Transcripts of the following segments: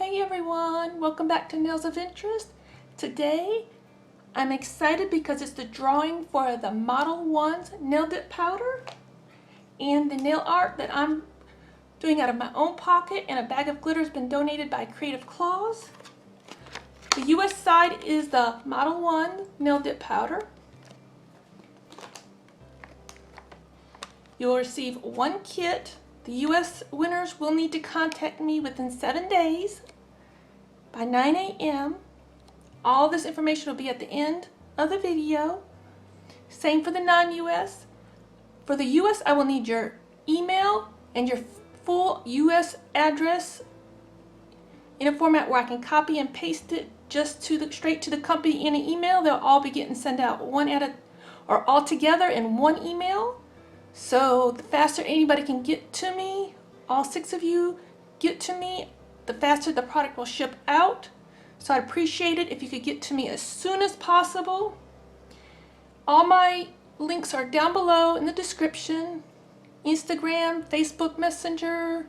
Hey everyone, welcome back to Nails of Interest. Today I'm excited because it's the drawing for the Modelones Nail Dip Powder and the nail art that I'm doing out of my own pocket, and a bag of glitter has been donated by Creative Claws. The US side is the Modelones Nail Dip Powder. You'll receive one kit. The US winners will need to contact me within 7 days by 9 a.m. All this information will be at the end of the video. Same for the non-US. For the US, I will need your email and your full US address in a format where I can copy and paste it just straight to the company in an email. They'll all be getting sent out all together in one email. So the faster anybody can get to me, all 6 of you get to me, the faster the product will ship out. So I'd appreciate it if you could get to me as soon as possible. All my links are down below in the description. Instagram, Facebook Messenger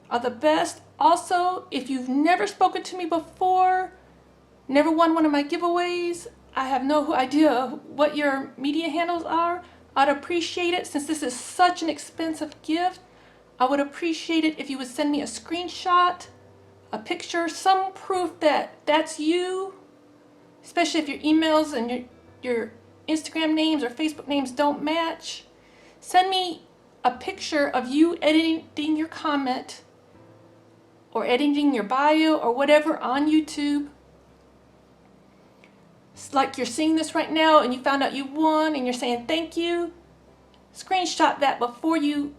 are the best. Also, if you've never spoken to me before, never won one of my giveaways, I have no idea what your media handles are. I'd appreciate it, since this is such an expensive gift. I would appreciate it if you would send me a screenshot, a picture, some proof that that's you, especially if your emails and your Instagram names or Facebook names don't match. Send me a picture of you editing your comment or editing your bio or whatever on YouTube. It's like you're seeing this right now and you found out you won and you're saying thank you. Screenshot that before you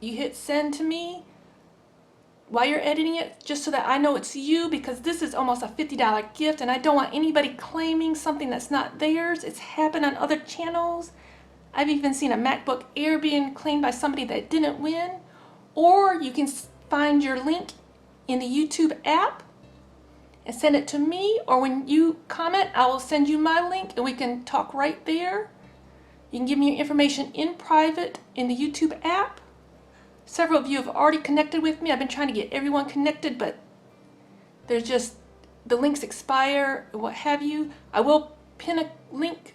hit send to me while you're editing it, just so that I know it's you, because this is almost a $50 gift and I don't want anybody claiming something that's not theirs. It's happened on other channels. I've even seen a MacBook Air being claimed by somebody that didn't win. Or you can find your link in the YouTube app and send it to me, or when you comment, I will send you my link and we can talk right there. You can give me your information in private in the YouTube app. Several of you have already connected with me. I've been trying to get everyone connected, but there's just, the links expire, what have you. I will pin a link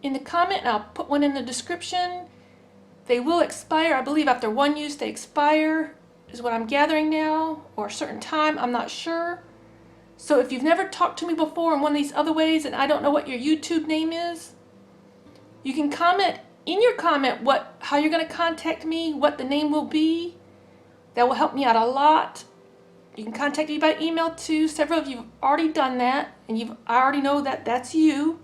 in the comment and I'll put one in the description. They will expire, I believe after one use they expire, is what I'm gathering now, or a certain time, I'm not sure. So if you've never talked to me before in one of these other ways and I don't know what your YouTube name is, you can comment in your comment how you're going to contact me, what the name will be. That will help me out a lot. You can contact me by email too. Several of you have already done that, and I already know that that's you.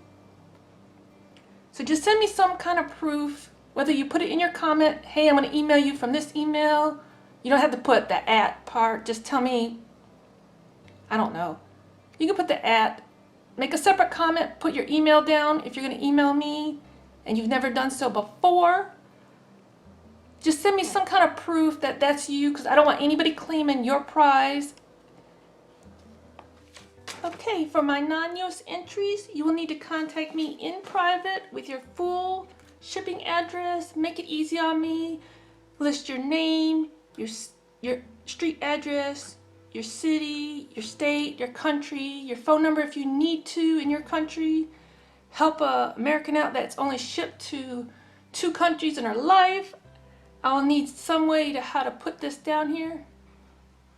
So just send me some kind of proof, whether you put it in your comment, hey, I'm going to email you from this email. You don't have to put the @ part, just tell me, I don't know. You can put the @, make a separate comment, put your email down if you're going to email me and you've never done so before. Just send me some kind of proof that that's you, because I don't want anybody claiming your prize. Okay, for my non-US entries, you will need to contact me in private with your full shipping address. Make it easy on me. List your name, your street address, your city, your state, your country, your phone number if you need to in your country. Help a American out that's only shipped to 2 countries in her life. I'll need some way to how to put this down here.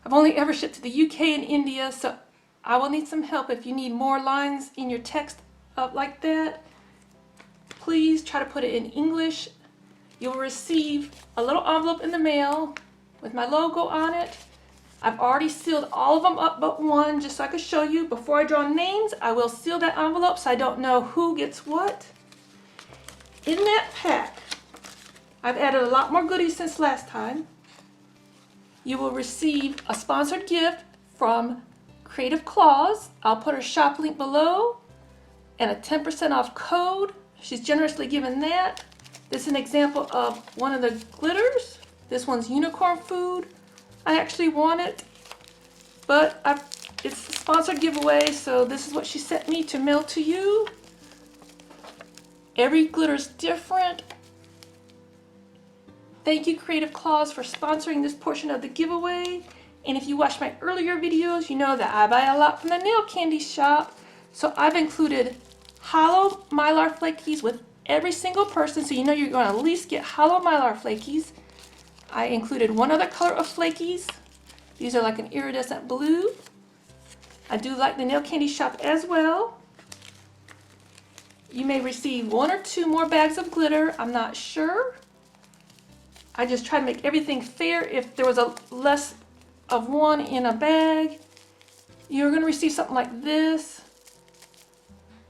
I've only ever shipped to the UK and India, so I will need some help if you need more lines in your text up like that. Please try to put it in English. You'll receive a little envelope in the mail with my logo on it. I've already sealed all of them up but one, just so I can show you. Before I draw names, I will seal that envelope so I don't know who gets what. In that pack, I've added a lot more goodies since last time. You will receive a sponsored gift from Creative Claws. I'll put her shop link below, and a 10% off code. She's generously given that. This is an example of one of the glitters. This one's unicorn food. I actually want it, but it's a sponsored giveaway, so this is what she sent me to mail to you. Every glitter is different. Thank you, Creative Claws, for sponsoring this portion of the giveaway. And if you watch my earlier videos, you know that I buy a lot from the nail candy shop. So I've included hollow mylar flakies with every single person, so you know you're going to at least get hollow mylar flakies. I included one other color of flakies. These are like an iridescent blue. I do like the nail candy shop as well. You may receive 1 or 2 more bags of glitter, I'm not sure. I just try to make everything fair. If there was a less of one in a bag, you're going to receive something like this.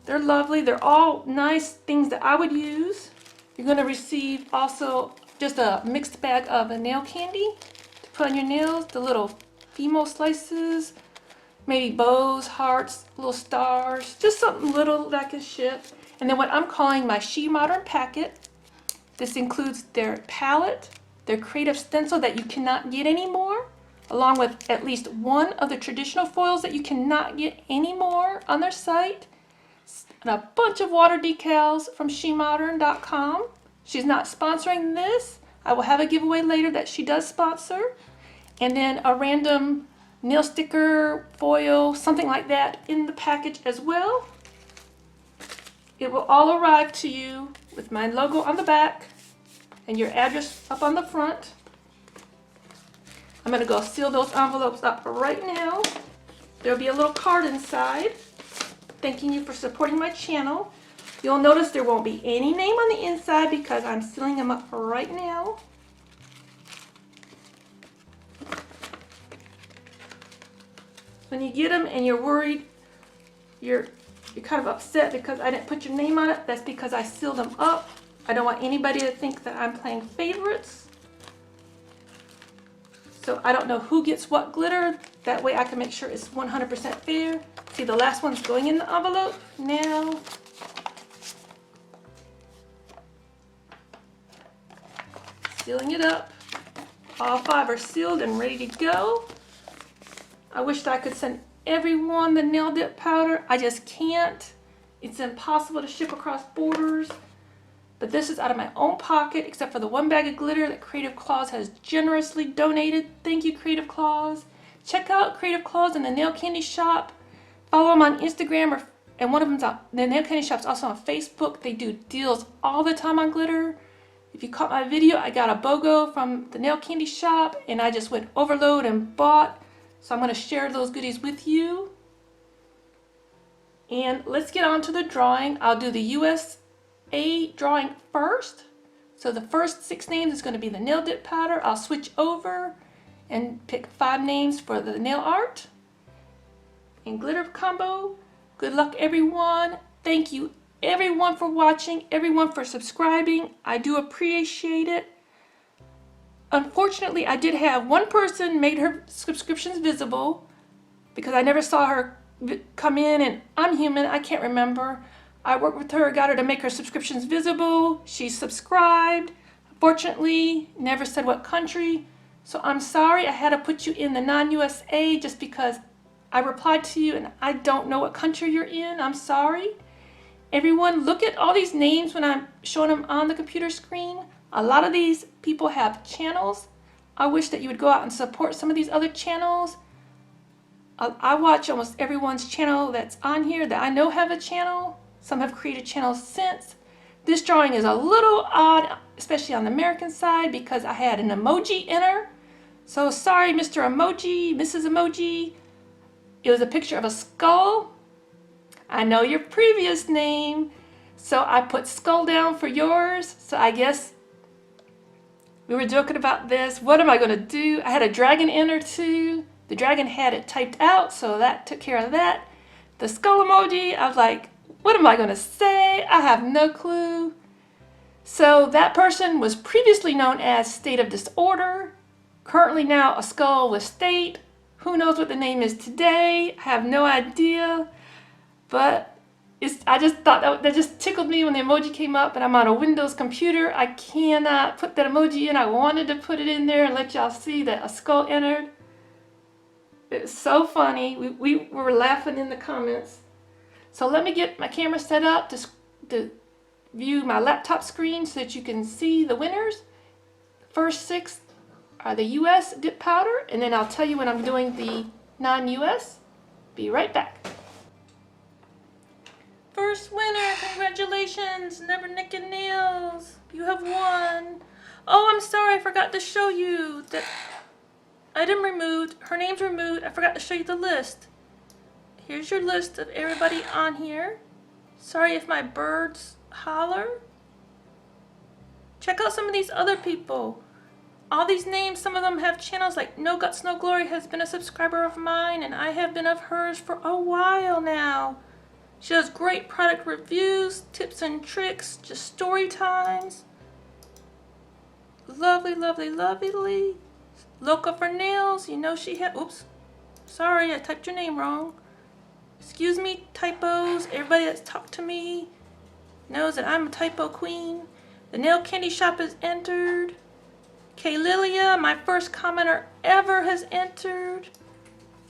They're lovely. They're all nice things that I would use. You're going to receive also just a mixed bag of a nail candy to put on your nails. The little Fimo slices, maybe bows, hearts, little stars, just something little that I can ship. And then what I'm calling my She Modern packet. This includes their palette, their creative stencil that you cannot get anymore, along with at least one of the traditional foils that you cannot get anymore on their site, and a bunch of water decals from shemodern.com. She's not sponsoring this. I will have a giveaway later that she does sponsor. And then a random nail sticker, foil, something like that in the package as well. It will all arrive to you with my logo on the back and your address up on the front. I'm going to go seal those envelopes up right now. There'll be a little card inside thanking you for supporting my channel. You'll notice there won't be any name on the inside because I'm sealing them up right now. When you get them and you're worried, you're kind of upset because I didn't put your name on it, that's because I sealed them up. I don't want anybody to think that I'm playing favorites. So I don't know who gets what glitter. That way I can make sure it's 100% fair. See, the last one's going in the envelope now. Sealing it up. All 5 are sealed and ready to go. I wish that I could send everyone the nail dip powder. I just can't. It's impossible to ship across borders. But this is out of my own pocket, except for the 1 bag of glitter that Creative Claws has generously donated. Thank you, Creative Claws. Check out Creative Claws in the nail candy shop. Follow them on Instagram, and one of them's on the nail candy shop's also on Facebook. They do deals all the time on glitter. If you caught my video, I got a BOGO from the nail candy shop, and I just went overload and bought. So I'm going to share those goodies with you. And let's get on to the drawing. I'll do the USA drawing first. So the first 6 names is going to be the nail dip powder. I'll switch over and pick 5 names for the nail art and glitter combo. Good luck, everyone. Thank you, everyone, for watching, everyone for subscribing. I do appreciate it. Unfortunately, I did have one person made her subscriptions visible because I never saw her come in, and I'm human, I can't remember. I worked with her, got her to make her subscriptions visible. She subscribed. Fortunately, never said what country. So I'm sorry I had to put you in the non-USA just because I replied to you and I don't know what country you're in. I'm sorry. Everyone, look at all these names when I'm showing them on the computer screen. A lot of these people have channels. I wish that you would go out and support some of these other channels. I watch almost everyone's channel that's on here that I know have a channel. Some have created channels since. This drawing is a little odd, especially on the American side, because I had an emoji in her. So sorry, Mr. Emoji, Mrs. Emoji. It was a picture of a skull. I know your previous name, so I put skull down for yours. So I guess we were joking about this. What am I going to do? I had a dragon in her too. The dragon had it typed out, so that took care of that. The skull emoji, I was like, what am I going to say? I have no clue. So that person was previously known as State of Disorder. Currently now a skull with state. Who knows what the name is today? I have no idea. But I just thought that just tickled me when the emoji came up, and I'm on a Windows computer. I cannot put that emoji in. I wanted to put it in there and let y'all see that a skull entered. It's so funny. We were laughing in the comments. So let me get my camera set up to view my laptop screen so that you can see the winners. First 6 are the US dip powder, and then I'll tell you when I'm doing the non-US. Be right back. First winner, congratulations, Never Naked Nails. You have won. Oh, I'm sorry, I forgot to show you that item removed, her name's removed. I forgot to show you the list. Here's your list of everybody on here. Sorry if my birds holler. Check out some of these other people. All these names, some of them have channels like No Guts, No Glory has been a subscriber of mine, and I have been of hers for a while now. She does great product reviews, tips and tricks, just story times. Lovely, lovely, lovely. Loca for Nails, you know she had, oops, sorry, I typed your name wrong. Excuse me, typos. Everybody that's talked to me knows that I'm a typo queen. The Nail Candy Shop is entered. Kay Lilia, my first commenter ever, has entered.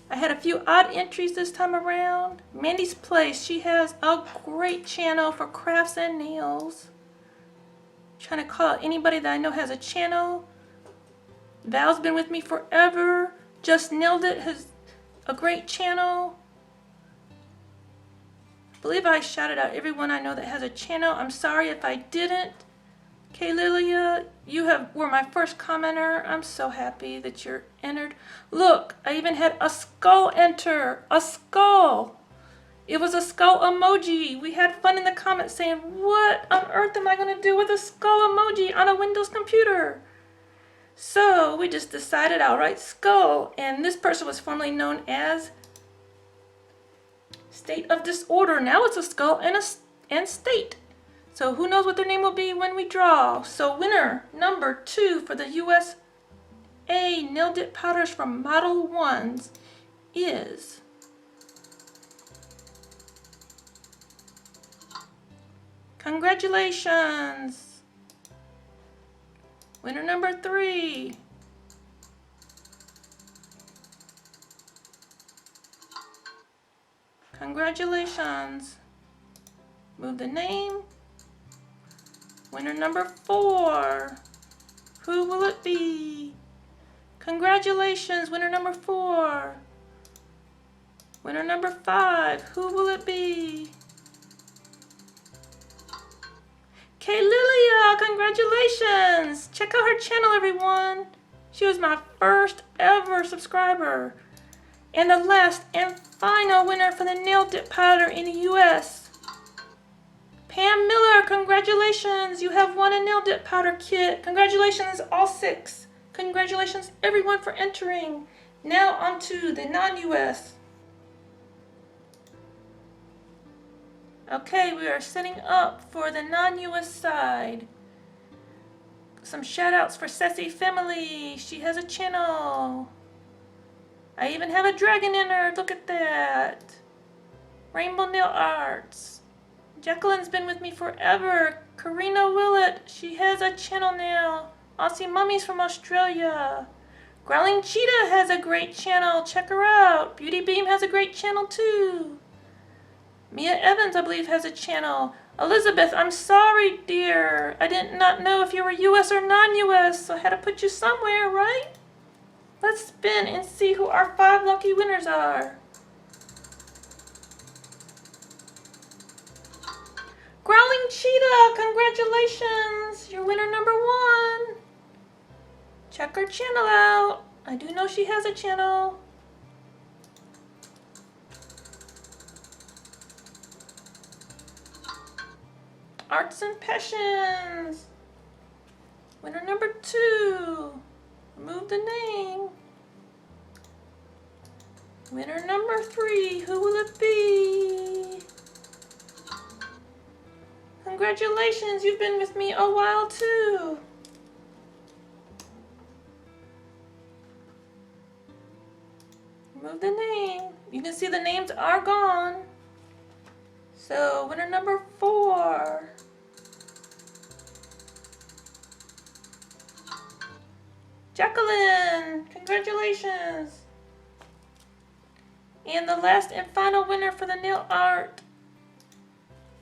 I had a few odd entries this time around. Mandy's Place, she has a great channel for crafts and nails. Trying to call out anybody that I know has a channel. Val's been with me forever. Just Nailed It has a great channel. I believe I shouted out everyone I know that has a channel. I'm sorry if I didn't. Kay Lilia, you were my first commenter. I'm so happy that you're entered. Look, I even had a skull enter. A skull. It was a skull emoji. We had fun in the comments saying, what on earth am I going to do with a skull emoji on a Windows computer? So we just decided, all right, skull. And this person was formerly known as State of Disorder. Now it's a skull and state. So who knows what their name will be when we draw. So winner number 2 for the USA Nail Dip Powders from Modelones is congratulations. Winner number 3. Congratulations. Move the name. Winner number 4. Who will it be? Congratulations, winner number 4. Winner number 5. Who will it be? Kay Lilia, congratulations. Check out her channel, everyone. She was my first ever subscriber. And the last and final winner for the nail dip powder in the US. Pam Miller, congratulations. You have won a nail dip powder kit. Congratulations, all 6. Congratulations, everyone, for entering. Now on to the non-US. Okay, we are setting up for the non-US side. Some shout outs for Sassy Family. She has a channel. I even have a dragon in her. Look at that. Rainbow Nail Arts. Jacqueline's been with me forever. Karina Willett, she has a channel now. Aussie Mummies from Australia. Growling Cheetah has a great channel. Check her out. Beauty Beam has a great channel too. Mia Evans, I believe, has a channel. Elizabeth, I'm sorry, dear. I did not know if you were US or non-US, so I had to put you somewhere, right? Let's spin and see who our 5 lucky winners are. Growling Cheetah, congratulations! You're winner number 1. Check her channel out. I do know she has a channel. Arts and Passions. Winner number 2. Remove the name. Winner number 3. Who will it be? Congratulations, you've been with me a while too. Remove the name. You can see the names are gone. So winner number 4. Jacqueline, congratulations. And the last and final winner for the nail art,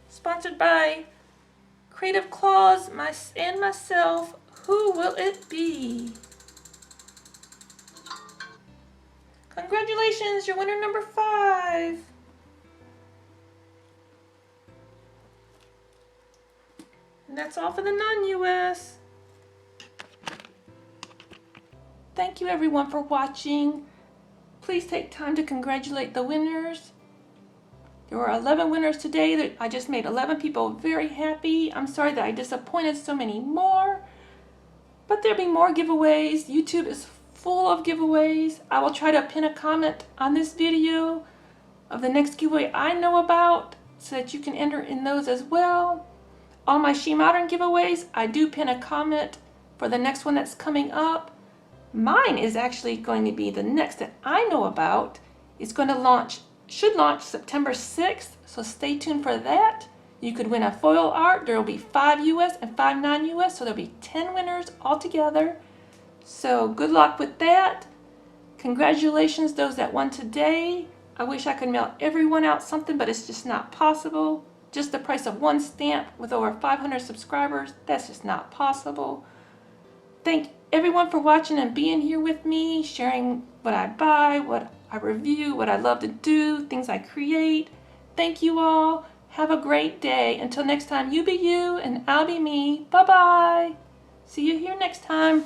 sponsored by Creative Claws and myself, who will it be? Congratulations, you're winner number 5. And that's all for the non-US. Thank you everyone for watching. Please take time to congratulate the winners. There were 11 winners today. I just made 11 people very happy. I'm sorry that I disappointed so many more, but there'll be more giveaways. YouTube is full of giveaways. I will try to pin a comment on this video of the next giveaway I know about so that you can enter in those as well. On my She Modern giveaways, I do pin a comment for the next one that's coming up. Mine is actually going to be the next that I know about. It's going to should launch September 6th, so stay tuned for that. You could win a foil art. There will be 5 US and 5 non-US, so there'll be 10 winners altogether. So good luck with that. Congratulations those that won today. I wish I could mail everyone out something, but it's just not possible. Just the price of one stamp with over 500 subscribers, that's just not possible. Thank everyone for watching and being here with me, sharing what I buy, what I review, what I love to do, things I create. Thank you all. Have a great day. Until next time, you be you and I'll be me. Bye-bye. See you here next time.